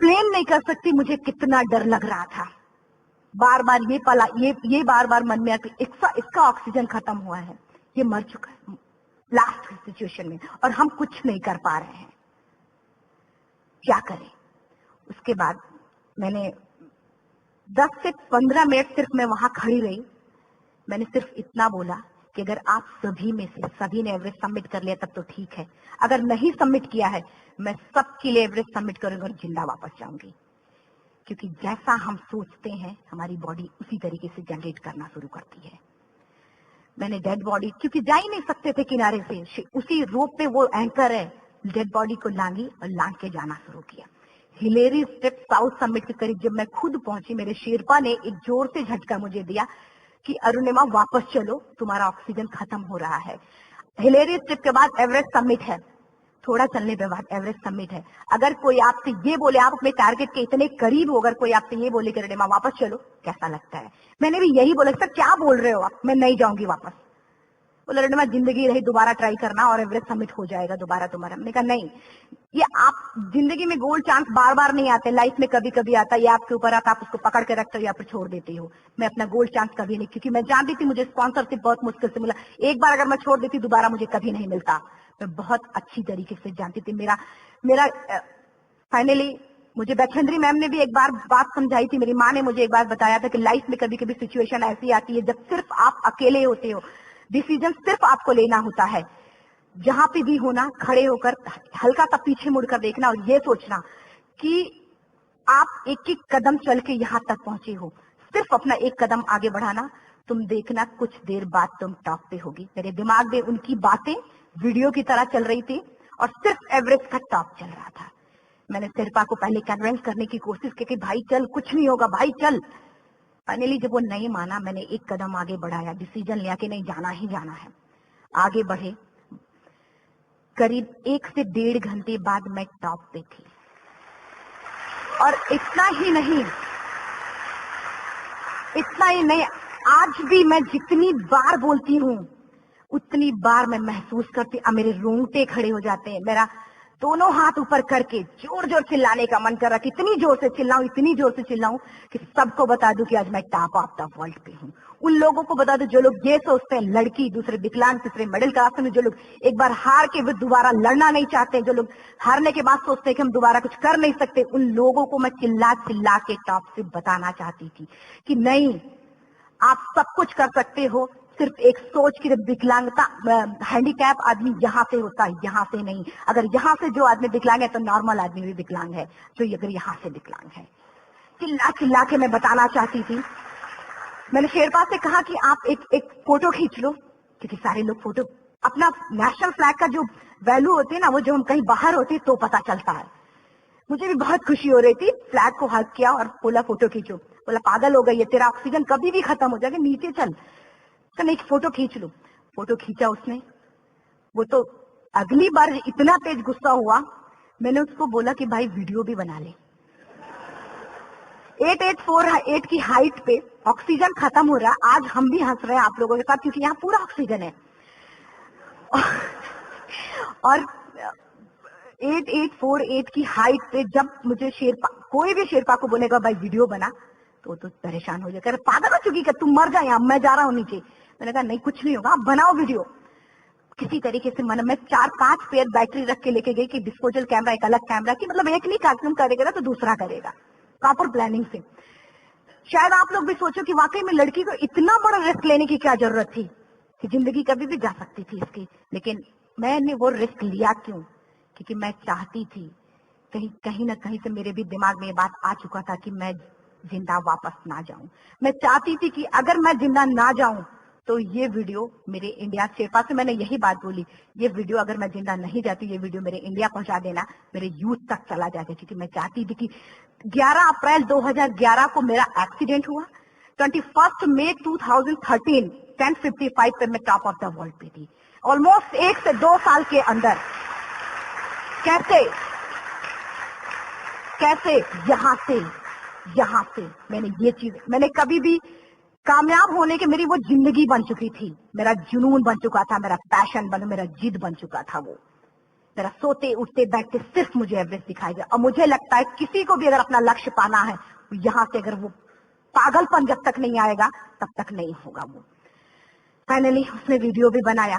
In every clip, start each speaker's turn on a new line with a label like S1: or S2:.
S1: Explain नहीं कर सकती मुझे कितना डर लग रहा था। बार बार ये बार बार मन में आती, इसका ऑक्सीजन खत्म हुआ है, ये मर चुका है लास्ट सिचुएशन में, और हम कुछ नहीं कर पा रहे हैं, क्या करें। उसके बाद मैंने 10 से 15 मिनट सिर्फ मैं वहां खड़ी रही। मैंने सिर्फ इतना बोला कि अगर आप सभी में से सभी ने एवरेस्ट सबमिट कर लिया तब तो ठीक है, अगर नहीं सबमिट किया है मैं सबके लिए एवरेस्ट सबमिट करूंगी और जिंदा वापस जाऊंगी। क्योंकि जैसा हम सोचते हैं हमारी बॉडी उसी तरीके से जनरेट करना शुरू करती है। मैंने डेड बॉडी, क्योंकि जा ही नहीं सकते थे किनारे से, उसी रोप पे वो एंकर है, डेड बॉडी को लांगी और लांग के जाना शुरू किया। हिलेरी स्टेप साउथ समिट के करीब जब मैं खुद पहुंची, मेरे शेरपा ने एक जोर से झटका मुझे दिया कि अरुणिमा वापस चलो, तुम्हारा ऑक्सीजन खत्म हो रहा है। हिलेरी स्टेप के बाद एवरेस्ट समिट है, थोड़ा चलने के बाद एवरेस्ट समिट है। अगर कोई आपसे ये बोले, आप अपने टारगेट के इतने करीब हो, अगर कोई आपसे ये बोले कि अरुणिमा वापस चलो, कैसा लगता है? मैंने भी यही बोला, सर क्या बोल रहे हो आप, मैं नहीं जाऊंगी वापस। बोले अरुणिमा जिंदगी रही दोबारा ट्राई करना और एवरेस्ट समिट हो जाएगा दोबारा तुम्हारा। मैंने कहा नहीं, ये आप जिंदगी में गोल्ड चांस बार बार नहीं आते, लाइफ में कभी कभी आता है, ये आपके ऊपर आता, आप उसको पकड़ के रखते हो या फिर छोड़ देते हो। मैं अपना गोल्ड चांस कभी नहीं, क्योंकि मैं जानती थी मुझे स्पॉन्सरशिप बहुत मुश्किल से मिला, एक बार अगर मैं छोड़ देती दोबारा मुझे कभी नहीं मिलता। मैं बहुत अच्छी तरीके से जानती थी। मेरा फाइनली मुझे बैचेंद्री मैम ने भी एक बार बात समझाई थी, मेरी माँ ने मुझे एक बार बताया था कि लाइफ में कभी कभी सिचुएशन ऐसी आती है जब सिर्फ आप अकेले होते हो, डिसीजन सिर्फ आपको लेना होता है। जहां पे भी होना, खड़े होकर हल्का सा पीछे मुड़कर देखना और ये सोचना कि आप एक एक कदम चल के यहां तक पहुंचे हो, सिर्फ अपना एक कदम आगे बढ़ाना। तुम देखना कुछ देर बाद तुम टॉप पे होगी। मेरे दिमाग में उनकी बातें वीडियो की तरह चल रही थी और सिर्फ एवरेस्ट का टॉप चल रहा था। मैंने शेरपा को पहले कन्विंस करने की कोशिश की कि भाई चल, कुछ नहीं होगा भाई चल। फाइनली जब वो नहीं माना, मैंने एक कदम आगे बढ़ाया, डिसीजन लिया कि नहीं, जाना ही जाना है। आगे बढ़े, करीब 1 से 1.5 घंटे बाद मैं टॉप पे थी। और इतना ही नहीं, आज भी मैं जितनी बार बोलती हूँ उतनी बार मैं महसूस करती, मेरे रोंगटे खड़े हो जाते हैं। मेरा दोनों हाथ ऊपर करके जोर जोर चिल्लाने का मन कर रहा, कितनी जोर से चिल्लाऊं, इतनी जोर से चिल्लाऊं कि सबको बता दूं कि आज मैं टॉप ऑफ द वर्ल्ड पे हूं। उन लोगों को बता दूं जो लोग ये सोचते हैं, लड़की, दूसरे विकलांग, तीसरे मिडिल क्लास में, जो लोग एक बार हार के भी दोबारा लड़ना नहीं चाहते, जो लोग हारने के बाद सोचते हैं कि हम दोबारा कुछ कर नहीं सकते, उन लोगों को मैं चिल्ला चिल्ला के टॉप से बताना चाहती थी कि नहीं, आप सब कुछ कर सकते हो। सिर्फ एक सोच की विकलांगता, हैंडीकैप आदमी यहाँ से होता है, यहाँ से नहीं। अगर यहाँ से जो आदमी विकलांग है तो नॉर्मल आदमी भी विकलांग है, जो अगर यहाँ से विकलांग है। चिल्ला चिल्ला के मैं बताना चाहती थी। मैंने शेरपा से कहा कि आप एक फोटो खींच लो, क्योंकि सारे लोग फोटो, अपना नेशनल फ्लैग का जो वैल्यू होती है ना, वो जो हम कहीं बाहर होते तो पता चलता है। मुझे भी बहुत खुशी हो रही थी। फ्लैग को हग किया और बोला फोटो खींचो। बोला पागल हो गई है, तेरा ऑक्सीजन कभी भी खत्म हो जाएगा, नीचे चल। तो नहीं, फोटो खींच लो। फोटो खींचा उसने। वो तो अगली बार इतना तेज गुस्सा हुआ, मैंने उसको बोला कि भाई वीडियो भी बना ले। 8848 की हाइट पे ऑक्सीजन खत्म हो रहा है। आज हम भी हंस रहे हैं आप लोगों के साथ, क्योंकि यहाँ पूरा ऑक्सीजन है। और 8848 की हाइट पे जब मुझे शेरपा, कोई भी शेरपा को बोलेगा भाई वीडियो बना, तो परेशान हो जाएगा, पागल हो चुकी क्या, तुम मर जाए, मैं जा रहा हूं नीचे। मैंने कहा नहीं, कुछ नहीं होगा, आप बनाओ वीडियो। किसी तरीके से मैं 4-5 पेयर बैटरी रख के लेके गई कि डिस्पोजल कैमरा, एक अलग कैमरा की, मतलब एक नहीं कार्यक्रम करेगा तो दूसरा करेगा, प्रॉपर प्लानिंग से। शायद आप लोग भी सोचो कि वाकई में लड़की को इतना बड़ा रिस्क लेने की क्या जरूरत थी, कि जिंदगी कभी भी जा सकती थी इसकी। लेकिन मैंने वो रिस्क लिया क्यों? क्योंकि मैं चाहती थी, कहीं ना कहीं से मेरे भी दिमाग में ये बात आ चुका था कि मैं जिंदा वापस ना जाऊं। मैं चाहती थी कि अगर मैं जिंदा ना जाऊं तो ये वीडियो मेरे इंडिया, शेरपा से मैंने यही बात बोली, ये वीडियो अगर मैं जिंदा नहीं जाती, ये वीडियो मेरे इंडिया पहुंचा देना, मेरे यूथ तक चला जाता। क्योंकि मैं चाहती थी कि 11 अप्रैल 2011 को मेरा एक्सीडेंट हुआ, 21 मई 2013 10:55 पे मैं टॉप ऑफ द वर्ल्ड पे थी। ऑलमोस्ट 1 से 2 साल के अंदर कैसे यहां से मैंने ये चीज, मैंने कभी भी कामयाब होने के, मेरी वो जिंदगी बन चुकी थी, मेरा जुनून बन चुका था, मेरा पैशन मेरा जिद बन चुका था वो। मेरा सोते उठते बैठते सिर्फ मुझे एवरेस्ट दिखाई दिया। और मुझे लगता है किसी को भी अगर अपना लक्ष्य पाना है, यहाँ से अगर वो पागलपन जब तक नहीं आएगा तब तक नहीं होगा वो। फाइनली उसने वीडियो भी बनाया,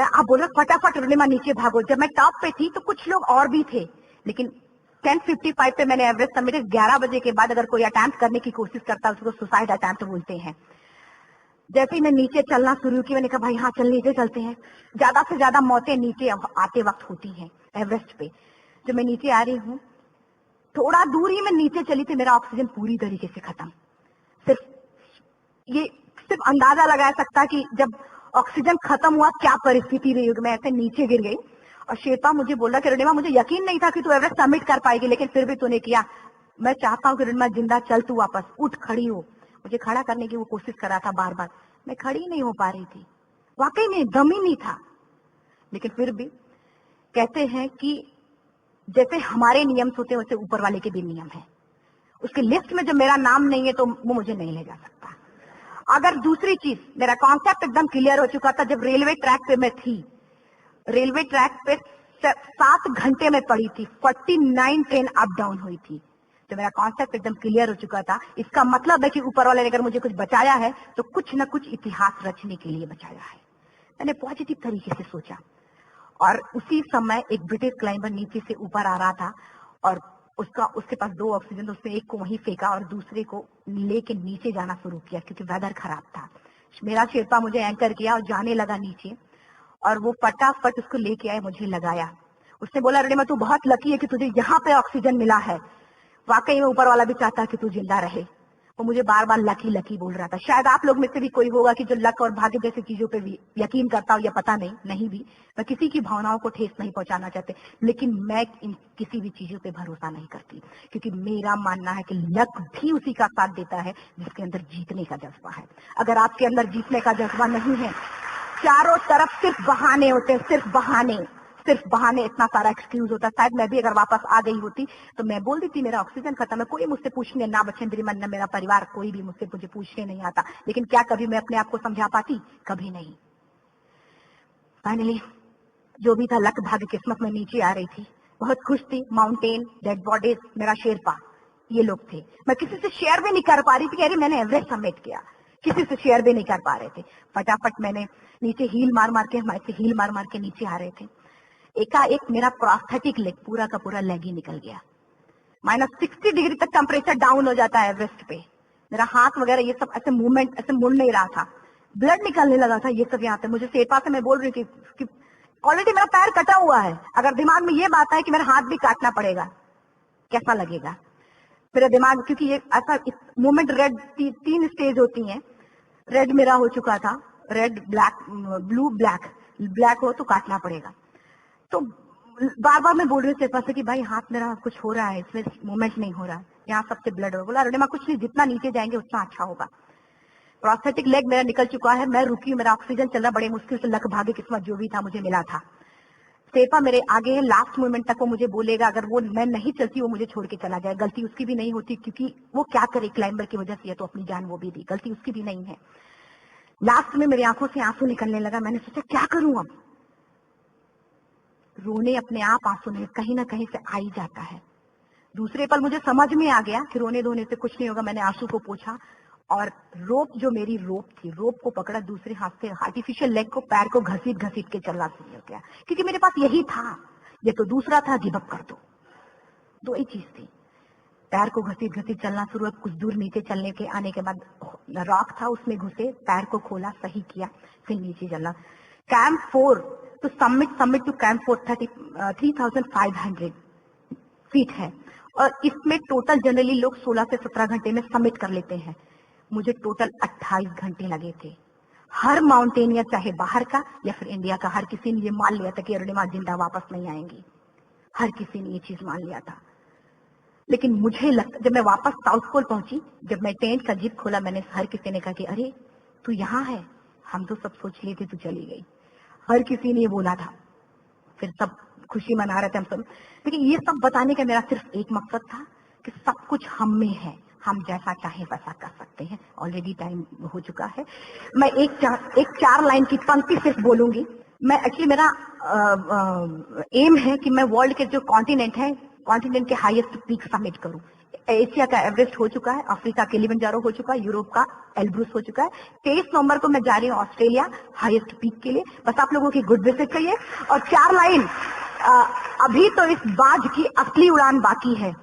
S1: आप बोल रहे फटाफट रुनिमा नीचे भागो। जब मैं टॉप पे थी तो कुछ लोग और भी थे, लेकिन 10:55 पे मैंने एवरेस्ट सबमिट। 11 बजे के बाद अगर कोई अटेम्प्ट करने की कोशिश करता है उसको सुसाइड अटेम्प्ट बोलते हैं। जैसे ही मैं नीचे चलना शुरू की, मैंने कहा भाई हाँ चल नीचे चलते हैं। ज्यादा से ज्यादा मौतें नीचे आते वक्त होती हैं एवरेस्ट पे। जब मैं नीचे आ रही हूँ, थोड़ा दूर ही मैं नीचे चली थी, मेरा ऑक्सीजन पूरी तरीके से खत्म। सिर्फ अंदाजा लगा सकता कि जब ऑक्सीजन खत्म हुआ क्या परिस्थिति रही होगी। मैं ऐसे नीचे गिर गई और शेरपा मुझे बोला कि रुनिमा मुझे यकीन नहीं था कि तू एवरेस्ट सबमिट कर पाएगी, लेकिन फिर भी तूने किया। मैं चाहता हूँ कि रुनिमा जिंदा चल, तू वापस उठ, खड़ी हो। मुझे खड़ा करने की वो कोशिश कर रहा था बार बार, मैं खड़ी नहीं हो पा रही थी। वाकई में दम ही नहीं था। लेकिन फिर भी कहते हैं कि जैसे हमारे नियम होते हैं वैसे ऊपर वाले के भी नियम है। उसकी लिस्ट में जब मेरा नाम नहीं है तो वो मुझे नहीं ले जा सकता। अगर दूसरी चीज, मेरा कॉन्सेप्ट एकदम क्लियर हो चुका था। जब रेलवे ट्रैक पे मैं थी, रेलवे ट्रैक पे 7 घंटे में पड़ी थी, 49 ट्रेन अप डाउन हुई थी। तो मेरा कॉन्सेप्ट एकदम क्लियर हो चुका था। इसका मतलब है कि ऊपर वाले ने अगर मुझे कुछ बचाया है तो कुछ न कुछ इतिहास रचने के लिए बचाया है। मैंने पॉजिटिव तरीके से सोचा। और उसी समय एक ब्रिटिश क्लाइंबर नीचे से ऊपर आ रहा था और उसके पास 2 ऑक्सीजन, तो उसने एक को वहीं फेंका और दूसरे को लेके नीचे जाना शुरू किया क्योंकि वेदर खराब था। मेरा शेरपा मुझे एंकर किया और जाने लगा नीचे, और वो फटाफट उसको लेके आए, मुझे लगाया। उसने बोला रुनिमा तू बहुत लकी है कि तुझे यहाँ पे ऑक्सीजन मिला है। वाकई में ऊपर वाला भी चाहता है कि तू जिंदा रहे। वो मुझे बार बार लकी लकी बोल रहा था। शायद आप लोग में से भी कोई होगा कि जो लक और भाग्य जैसी चीजों पे भी यकीन करता हो, या पता नहीं भी। मैं किसी की भावनाओं को ठेस नहीं पहुंचाना चाहते, लेकिन मैं इन किसी भी चीजों पे भरोसा नहीं करती, क्योंकि मेरा मानना है कि लक भी उसी का साथ देता है जिसके अंदर जीतने का जज्बा है। अगर आपके अंदर जीतने का जज्बा नहीं है, चारों तरफ सिर्फ बहाने होते हैं, सिर्फ बहाने, इतना सारा एक्सक्यूज होता। शायद मैं भी अगर वापस आ गई होती तो मैं बोल देती मेरा ऑक्सीजन खत्म है, कोई मुझसे पूछने ना बचेंद्री मन, न मेरा परिवार, कोई भी मुझे पूछने नहीं आता। लेकिन क्या कभी मैं अपने आप को समझा पाती? कभी नहीं। फाइनली जो भी था, लक भाग्य किस्मत में नीचे आ रही थी, बहुत खुश थी। माउंटेन, डेड बॉडीज, मेरा शेरपा, ये लोग थे। मैं किसी से शेयर भी नहीं कर पा रही थी कि अरे मैंने एवरेस्ट सबमिट किया, किसी से शेयर भी नहीं कर पा रहे थे। फटाफट मैंने नीचे हील मार मार के नीचे आ रहे थे। एकाएक मेरा प्रोस्थेटिक लेग, पूरा का पूरा लेग ही निकल गया। -60 डिग्री तक टेम्परेचर डाउन हो जाता है एवरेस्ट पे। मेरा हाथ वगैरह ये सब ऐसे मूवमेंट, ऐसे मुड़ नहीं रहा था, ब्लड निकलने लगा था, ये सब यहाँ पे। मुझे शेरपा से मैं बोल रही हूँ कि ऑलरेडी मेरा पैर कटा हुआ है, अगर दिमाग में ये बात है कि मेरा हाथ भी काटना पड़ेगा, कैसा लगेगा मेरा दिमाग। क्योंकि ये ऐसा मूवमेंट, रेड 3 स्टेज होती हैं। रेड मेरा हो चुका था, रेड, ब्लैक, ब्लू, ब्लैक हो तो काटना पड़ेगा। तो बार बार मैं बोल रही हूँ शेरपा से कि भाई हाथ मेरा कुछ हो रहा है, इसमें मूवमेंट नहीं हो रहा है, यहाँ सबसे ब्लड हो। बोला रुनिमा कुछ नहीं, जितना नीचे जाएंगे उतना अच्छा होगा। प्रोस्थेटिक लेग मेरा निकल चुका है, मैं रुकी, मेरा ऑक्सीजन चल रहा, बड़े मुश्किल से, लक भाग्य किस्मत जो भी था मुझे मिला था। शेरपा मेरे आगे है, लास्ट मोमेंट तक वो मुझे बोलेगा, अगर वो मैं नहीं चलती वो मुझे छोड़ के चला जाए। गलती उसकी भी नहीं होती, क्योंकि वो क्या करे, क्लाइंबर की वजह से, तो अपनी जान वो भी दी, गलती उसकी भी नहीं है। लास्ट में मेरी आंखों से आंसू निकलने लगा। मैंने सोचा क्या करूं अब, रोने अपने आप आंसू नहीं, कहीं ना कहीं से आ ही जाता है। दूसरे पल मुझे समझ में आ गया कि रोने धोने से कुछ नहीं होगा। मैंने आंसू को पोंछा और रोप, जो मेरी रोप थी, रोप को पकड़ा दूसरे हाथ से, आर्टिफिशियल लेग को, पैर को घसीट के चलना शुरू हो गया, क्योंकि मेरे पास यही था। ये तो दूसरा था, गिव अप कर दो ही चीज थी। पैर को घसीट चलना शुरू हुआ। कुछ दूर नीचे चलने के आने के बाद रॉक था, उसमें घुसे, पैर को खोला, सही किया, फिर नीचे चलना। कैंप 4 तो सबमिट टू कैंप 4 3500 फीट है, और इसमें टोटल जनरली लोग 16 से 17 घंटे में सबमिट कर लेते हैं। मुझे टोटल 28 घंटे लगे थे। हर माउंटेनियर, चाहे बाहर का या फिर इंडिया का, हर किसी ने ये मान लिया था कि अरुणिमा जिंदा वापस नहीं आएंगी। हर किसी ने ये चीज मान लिया था। लेकिन मुझे लगता, जब मैं वापस साउथ पोल पहुंची, जब मैं टेंट का जिप खोला, मैंने हर किसी ने कहा कि अरे तू यहाँ है, हम तो सब सोच लिए थे तू चली गई। हर किसी ने ये बोला था। फिर सब खुशी मना रहे थे हम सब। लेकिन ये सब बताने का मेरा सिर्फ एक मकसद था कि सब कुछ हम में है, हम जैसा चाहे वैसा कर सकते हैं। ऑलरेडी टाइम हो चुका है। मैं एक 4 लाइन की पंक्ति सिर्फ बोलूंगी। मैं एक्चुअली मेरा एम है कि मैं वर्ल्ड के जो कॉन्टिनेंट है, कॉन्टिनेंट के हाईएस्ट पीक समिट करूं। एशिया का एवरेस्ट हो चुका है, अफ्रीका किलिमंजारो हो चुका है, यूरोप का एल्ब्रूस हो चुका है। 23 नवंबर को मैं जा रही हूँ ऑस्ट्रेलिया हाईएस्ट पीक के लिए। बस आप लोगों की गुड विशेस चाहिए। और 4 लाइन, अभी तो इस बाज की असली उड़ान बाकी है,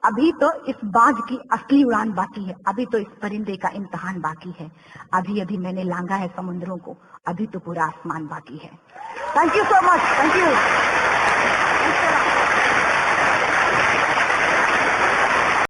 S1: अभी तो इस बाज की असली उड़ान बाकी है, अभी तो इस परिंदे का इम्तिहान बाकी है, अभी अभी मैंने लांघा है समुद्रों को, अभी तो पूरा आसमान बाकी है। Thank you so much, thank you.